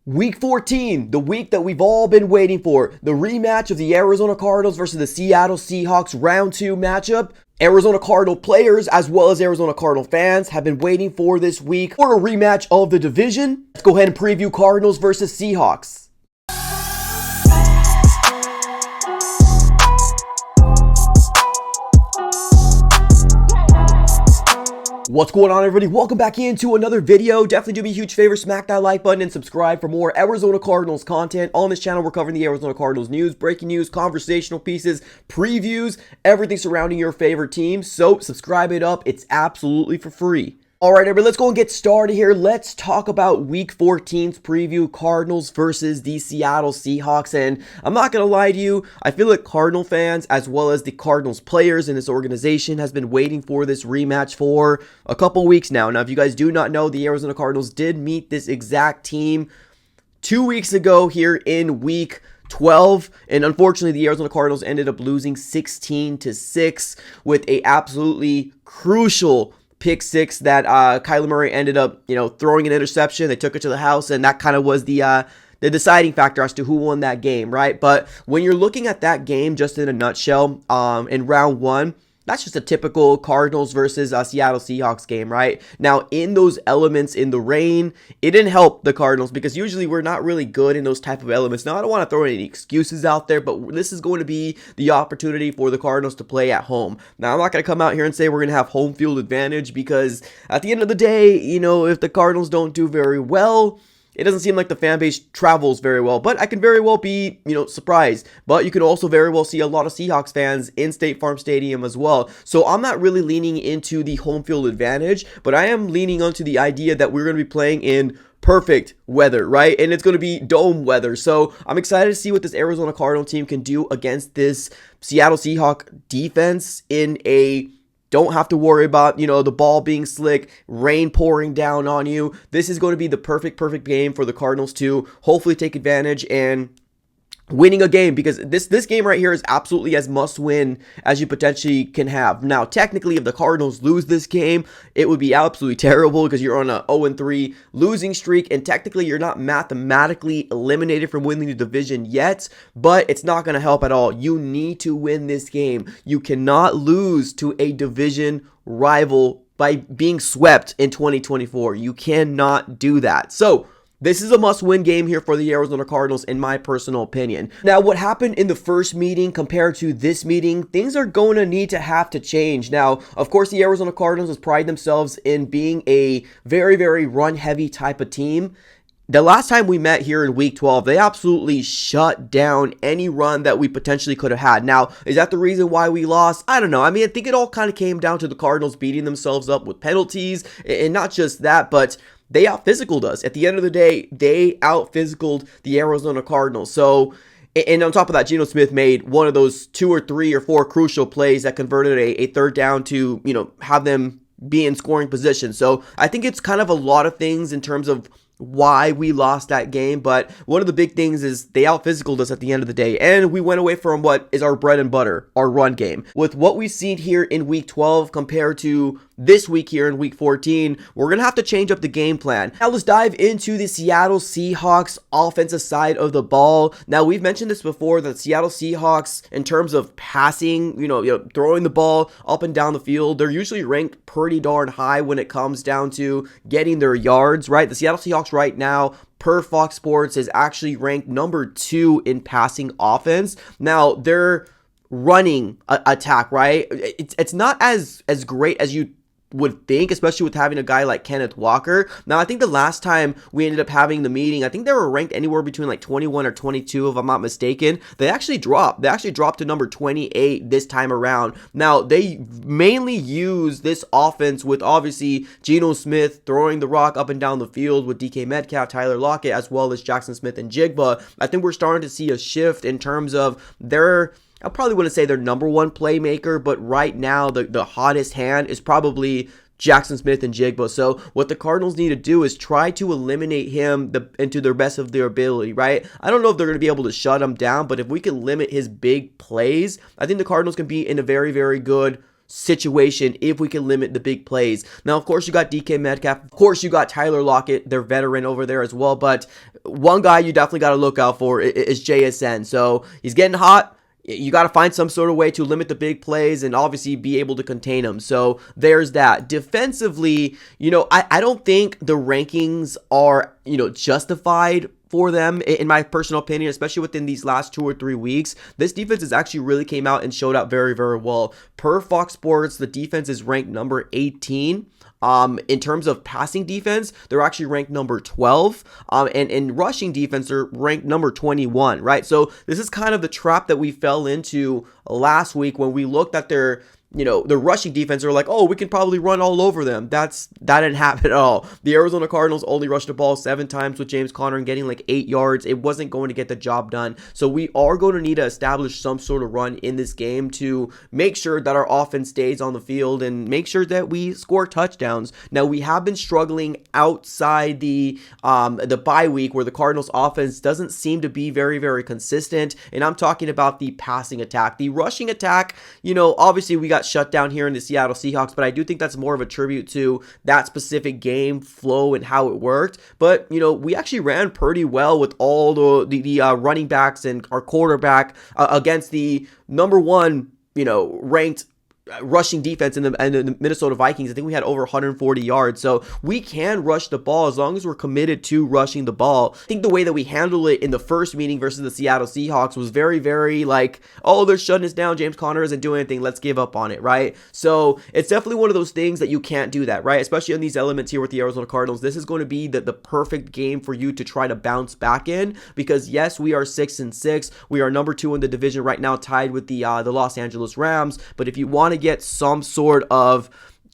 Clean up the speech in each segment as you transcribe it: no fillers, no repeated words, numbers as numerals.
Week 14, the week that we've all been waiting for. The rematch of the Arizona Cardinals versus the Seattle Seahawks round 2 matchup. Arizona Cardinal players as well as Arizona Cardinal fans have been waiting for this week for a rematch of the division. Let's go ahead and preview Cardinals versus Seahawks. What's going on, everybody? Welcome back into another video. Definitely do me a huge favor, smack that like button and subscribe for more Arizona Cardinals content. On this channel, we're covering the Arizona Cardinals news, breaking news, conversational pieces, previews, everything surrounding your favorite team. So subscribe it up. It's absolutely for free. All right, everybody, let's go and get started here. Let's talk about Week 14's preview, Cardinals versus the Seattle Seahawks. And I'm not going to lie to you, I feel like Cardinal fans, as well as the Cardinals players in this organization, has been waiting for this rematch for a couple weeks now. Now, if you guys do not know, the Arizona Cardinals did meet this exact team 2 weeks ago here in Week 12, and unfortunately the Arizona Cardinals ended up losing 16-6 with a absolutely crucial pick six that Kyler Murray ended up, throwing an interception. They took it to the house, and that kind of was the deciding factor as to who won that game, right? But when you're looking at that game just in a nutshell, in round one, that's just a typical Cardinals versus Seattle Seahawks game, right? Now, in those elements, in the rain, it didn't help the Cardinals because usually we're not really good in those type of elements. Now, I don't want to throw any excuses out there, but this is going to be the opportunity for the Cardinals to play at home. Now, I'm not going to come out here and say we're going to have home field advantage because at the end of the day, if the Cardinals don't do very well, it doesn't seem like the fan base travels very well, but I can very well be, surprised. But you can also very well see a lot of Seahawks fans in State Farm Stadium as well. So I'm not really leaning into the home field advantage, but I am leaning onto the idea that we're going to be playing in perfect weather, right? And it's going to be dome weather. So I'm excited to see what this Arizona Cardinal team can do against this Seattle Seahawks defense in a don't have to worry about, the ball being slick, rain pouring down on you. This is going to be the perfect game for the Cardinals to hopefully take advantage and winning a game, because this game right here is absolutely as must win as you potentially can have. Now, technically, if the Cardinals lose this game, it would be absolutely terrible because you're on a 0-3 losing streak, and technically you're not mathematically eliminated from winning the division yet, but it's not going to help at all. You need to win this game. You cannot lose to a division rival by being swept in 2024. You cannot do that. So this is a must-win game here for the Arizona Cardinals, in my personal opinion. Now, what happened in the first meeting compared to this meeting, things are going to need to have to change. Now, of course, the Arizona Cardinals pride themselves in being a very, very run-heavy type of team. The last time we met here in Week 12, they absolutely shut down any run that we potentially could have had. Now, is that the reason why we lost? I don't know. I think it all kind of came down to the Cardinals beating themselves up with penalties, and not just that, but they out-physicaled us. At the end of the day, they out-physicaled the Arizona Cardinals. So, and on top of that, Geno Smith made one of those 2 or 3 or 4 crucial plays that converted a third down to, have them be in scoring position. So I think it's kind of a lot of things in terms of why we lost that game, but one of the big things is they out-physicaled us at the end of the day, and we went away from what is our bread and butter, our run game. With what we've seen here in Week 12 compared to this week here in Week 14, we're going to have to change up the game plan. Now let's dive into the Seattle Seahawks offensive side of the ball. Now, we've mentioned this before, that Seattle Seahawks, in terms of passing, throwing the ball up and down the field, they're usually ranked pretty darn high when it comes down to getting their yards, right? The Seattle Seahawks right now, per Fox Sports, is actually ranked number 2 in passing offense. Now, their running attack, right? It's not as great as you would think, especially with having a guy like Kenneth Walker. Now, I think the last time we ended up having the meeting, I think they were ranked anywhere between like 21 or 22, if I'm not mistaken. They actually dropped to number 28 this time around. Now, they mainly use this offense with obviously Geno Smith throwing the rock up and down the field with DK Metcalf, Tyler Lockett, as well as Jackson Smith and Jigba. I think we're starting to see a shift in terms of I probably wouldn't say their number 1 playmaker, but right now the hottest hand is probably Jackson Smith and Jigba. So what the Cardinals need to do is try to eliminate him into their best of their ability, right? I don't know if they're going to be able to shut him down, but if we can limit his big plays, I think the Cardinals can be in a very, very good situation if we can limit the big plays. Now, of course, you got DK Metcalf. Of course, you got Tyler Lockett, their veteran over there as well. But one guy you definitely got to look out for is JSN. So he's getting hot. You got to find some sort of way to limit the big plays and obviously be able to contain them. So there's that. Defensively, I don't think the rankings are, justified for them, in my personal opinion, especially within these last 2 or 3 weeks. This defense has actually really came out and showed out very, very well. Per Fox Sports, the defense is ranked number 18. In terms of passing defense, they're actually ranked number 12. And in rushing defense, they're ranked number 21, right? So this is kind of the trap that we fell into last week when we looked at their the rushing defense are like, oh, we can probably run all over them. That didn't happen at all. The Arizona Cardinals only rushed the ball 7 times with James Conner and getting like 8 yards. It wasn't going to get the job done. So we are going to need to establish some sort of run in this game to make sure that our offense stays on the field and make sure that we score touchdowns. Now, we have been struggling outside the bye week where the Cardinals offense doesn't seem to be very, very consistent. And I'm talking about the passing attack. The rushing attack, obviously we got shut down here in the Seattle Seahawks, but I do think that's more of a tribute to that specific game flow and how it worked. But we actually ran pretty well with all the running backs and our quarterback against the number 1 ranked rushing defense in the Minnesota Vikings. I think we had over 140 yards. So we can rush the ball as long as we're committed to rushing the ball. I think the way that we handled it in the first meeting versus the Seattle Seahawks was very, very like, oh, they're shutting us down. James Conner isn't doing anything. Let's give up on it, right? So it's definitely one of those things that you can't do that, right? Especially on these elements here with the Arizona Cardinals. This is going to be the perfect game for you to try to bounce back in because, yes, we are 6-6. We are number 2 in the division right now, tied with the Los Angeles Rams. But if you want to get some sort of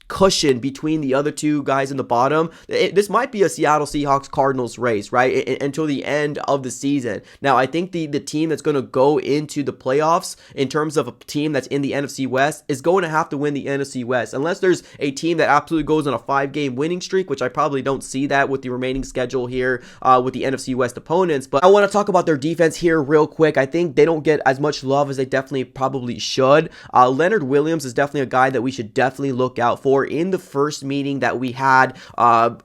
cushion between the other 2 guys in the bottom, this might be a Seattle Seahawks Cardinals race, right? Until the end of the season. Now, I think the team that's going to go into the playoffs in terms of a team that's in the NFC West is going to have to win the NFC West, unless there's a team that absolutely goes on a 5-game winning streak, which I probably don't see that with the remaining schedule here with the NFC West opponents. But I want to talk about their defense here real quick. I think they don't get as much love as they definitely probably should. Leonard Williams is definitely a guy that we should definitely look out for. In the first meeting that we had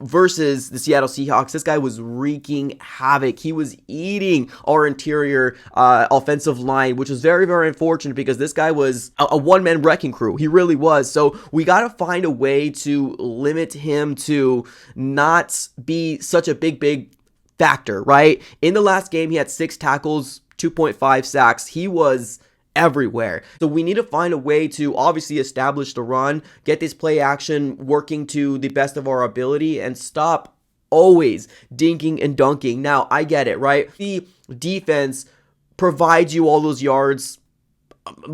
versus the Seattle Seahawks, this guy was wreaking havoc. He was eating our interior offensive line, which was very, very unfortunate because this guy was a one-man wrecking crew. He really was. So we got to find a way to limit him to not be such a big factor, right? In the last game, he had 6 tackles, 2.5 sacks. He was everywhere. So we need to find a way to obviously establish the run, get this play action working to the best of our ability, and stop always dinking and dunking. Now, I get it, right? The defense provides you all those yards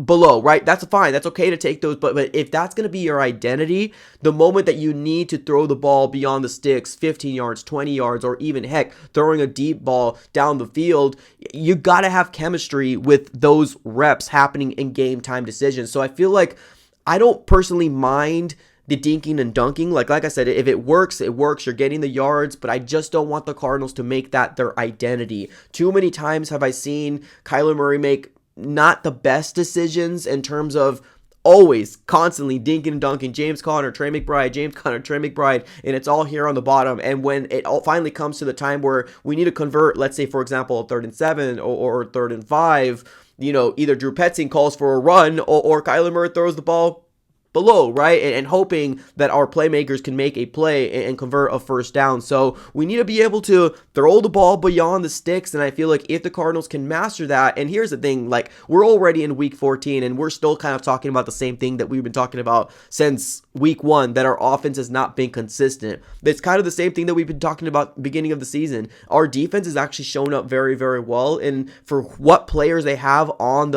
below, right? That's fine. That's okay to take those. But if that's going to be your identity, the moment that you need to throw the ball beyond the sticks, 15 yards, 20 yards, or even heck, throwing a deep ball down the field, you got to have chemistry with those reps happening in game time decisions. So I feel like I don't personally mind the dinking and dunking. Like I said, if it works, it works. You're getting the yards, but I just don't want the Cardinals to make that their identity. Too many times have I seen Kyler Murray make not the best decisions in terms of always constantly dinking and dunking. James Conner, Trey McBride, and it's all here on the bottom. And when it all finally comes to the time where we need to convert, let's say, for example, 3rd and 7 or 3rd and 5, either Drew Petzing calls for a run or Kyler Murray throws the ball below, right? And hoping that our playmakers can make a play and convert a first down. So we need to be able to throw the ball beyond the sticks. And I feel like if the Cardinals can master that, and here's the thing, like we're already in week 14 and we're still kind of talking about the same thing that we've been talking about since week 1, that our offense has not been consistent. It's kind of the same thing that we've been talking about beginning of the season. Our defense has actually shown up very, very well. And for what players they have on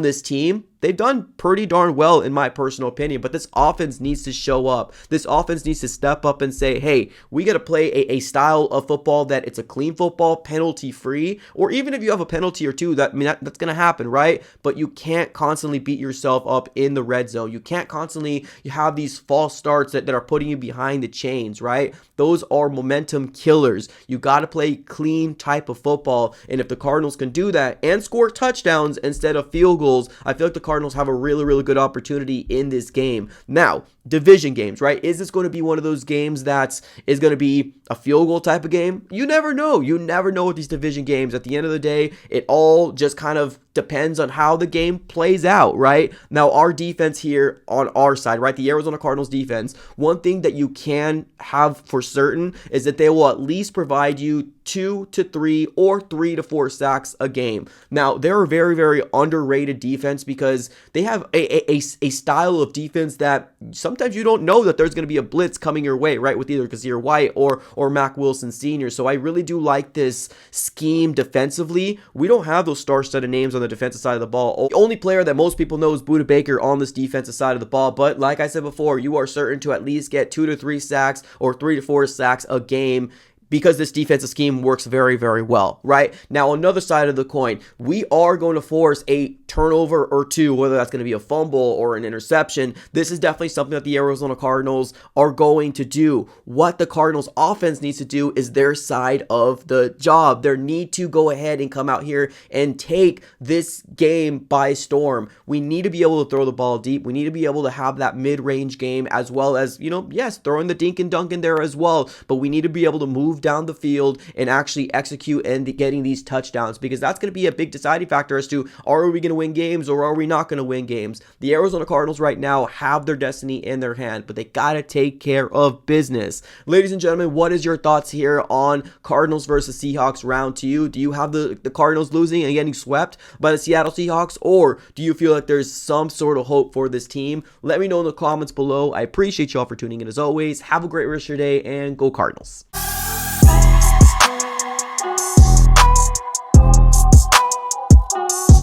this team, they've done pretty darn well in my personal opinion, but this offense needs to show up. This offense needs to step up and say, hey, we got to play a style of football that it's a clean football, penalty free, or even if you have a penalty or two, that's going to happen, right? But you can't constantly beat yourself up in the red zone. You can't constantly have these false starts that are putting you behind the chains, right? Those are momentum killers. You got to play clean type of football, and if the Cardinals can do that and score touchdowns instead of field goals, I feel like the Cardinals Cardinals have a really, really good opportunity in this game. Now, division games, right? Is this going to be one of those games that is going to be a field goal type of game? You never know. You never know with these division games. At the end of the day, it all just kind of depends on how the game plays out, right? Now, our defense here on our side, right? The Arizona Cardinals defense, one thing that you can have for certain is that they will at least provide you 2 to 3 or 3 to 4 sacks a game. Now, they're a very, very underrated defense because they have a style of defense that sometimes you don't know that there's going to be a blitz coming your way, right? With either Kazir White or Mac Wilson Sr. So I really do like this scheme defensively. We don't have those star-studded names on the defensive side of the ball. The only player that most people know is Budda Baker on this defensive side of the ball. But like I said before, you are certain to at least get 2 to 3 sacks or 3 to 4 sacks a game, because this defensive scheme works very, very well, right? Now, another side of the coin, we are going to force a turnover or two, whether that's going to be a fumble or an interception. This is definitely something that the Arizona Cardinals are going to do. What the Cardinals offense needs to do is their side of the job. They need to go ahead and come out here and take this game by storm. We need to be able to throw the ball deep. We need to be able to have that mid-range game, as well as, yes, throwing the dink and dunk in there as well, but we need to be able to move down the field and actually execute and getting these touchdowns, because that's going to be a big deciding factor as to, are we going to win games or are we not going to win games? The Arizona Cardinals right now have their destiny in their hand, but they got to take care of business. Ladies and gentlemen, what is your thoughts here on Cardinals versus Seahawks round 2? Do you have the Cardinals losing and getting swept by the Seattle Seahawks, or do you feel like there's some sort of hope for this team? Let me know in the comments below. I appreciate y'all for tuning in as always. Have a great rest of your day and go Cardinals.